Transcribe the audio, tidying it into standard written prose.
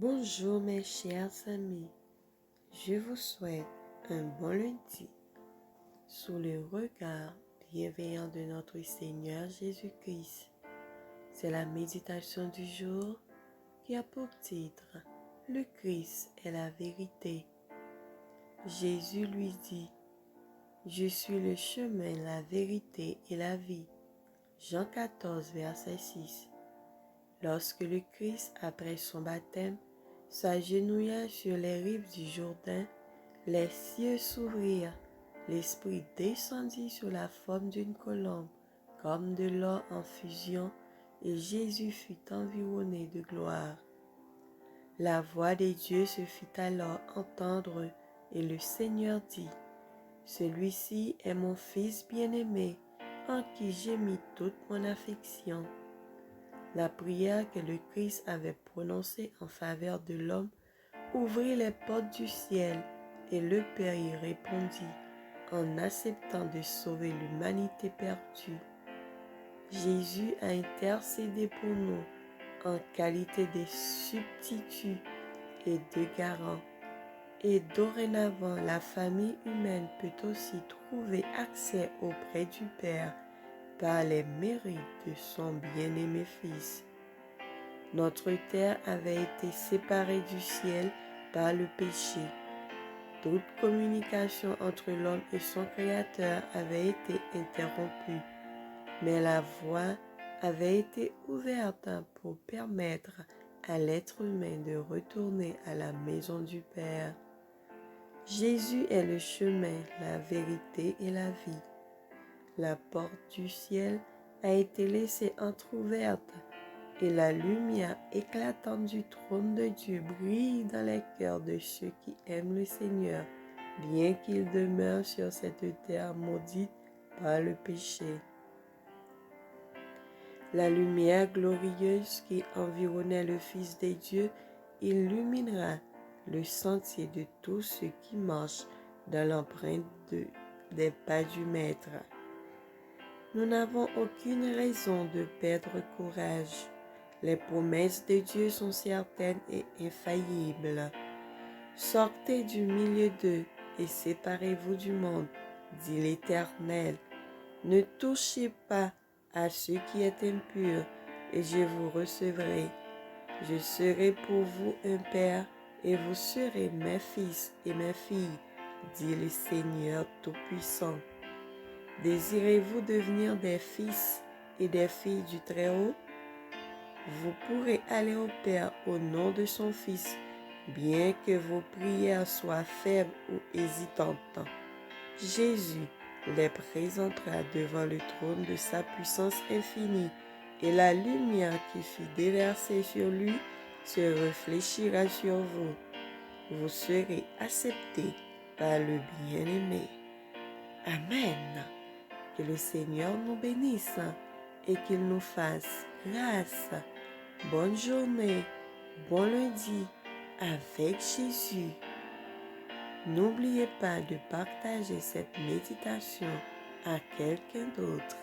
Bonjour mes chers amis, je vous souhaite un bon lundi sous le regard bienveillant de notre Seigneur Jésus-Christ. C'est la méditation du jour qui a pour titre « Le Christ est la vérité ». Jésus lui dit « Je suis le chemin, la vérité et la vie ». Jean 14, verset 6. Lorsque le Christ, après son baptême, s'agenouilla sur les rives du Jourdain, les cieux s'ouvrirent, l'Esprit descendit sous la forme d'une colombe, comme de l'or en fusion, et Jésus fut environné de gloire. La voix de Dieu se fit alors entendre, et le Seigneur dit, « Celui-ci est mon Fils bien-aimé, en qui j'ai mis toute mon affection. » La prière que le Christ avait prononcée en faveur de l'homme ouvrit les portes du ciel et le Père y répondit en acceptant de sauver l'humanité perdue. Jésus a intercédé pour nous en qualité de substitut et de garant. Et dorénavant, la famille humaine peut aussi trouver accès auprès du Père par les mérites de son bien-aimé Fils. Notre terre avait été séparée du ciel par le péché. Toute communication entre l'homme et son Créateur avait été interrompue, mais la voie avait été ouverte pour permettre à l'être humain de retourner à la maison du Père. Jésus est le chemin, la vérité et la vie. La porte du ciel a été laissée entr'ouverte et la lumière éclatante du trône de Dieu brille dans les cœurs de ceux qui aiment le Seigneur, bien qu'ils demeurent sur cette terre maudite par le péché. La lumière glorieuse qui environnait le Fils de Dieu illuminera le sentier de tous ceux qui marchent dans l'empreinte des pas du Maître. Nous n'avons aucune raison de perdre courage. Les promesses de Dieu sont certaines et infaillibles. Sortez du milieu d'eux et séparez-vous du monde, dit l'Éternel. Ne touchez pas à ce qui est impur, et je vous recevrai. Je serai pour vous un père, et vous serez mes fils et mes filles, dit le Seigneur Tout-Puissant. Désirez-vous devenir des fils et des filles du Très-Haut? Vous pourrez aller au Père au nom de son Fils, bien que vos prières soient faibles ou hésitantes. Jésus les présentera devant le trône de sa puissance infinie, et la lumière qui fut déversée sur lui se réfléchira sur vous. Vous serez acceptés par le bien-aimé. Amen. Que le Seigneur nous bénisse et qu'il nous fasse grâce. Bonne journée, bon lundi avec Jésus. N'oubliez pas de partager cette méditation à quelqu'un d'autre.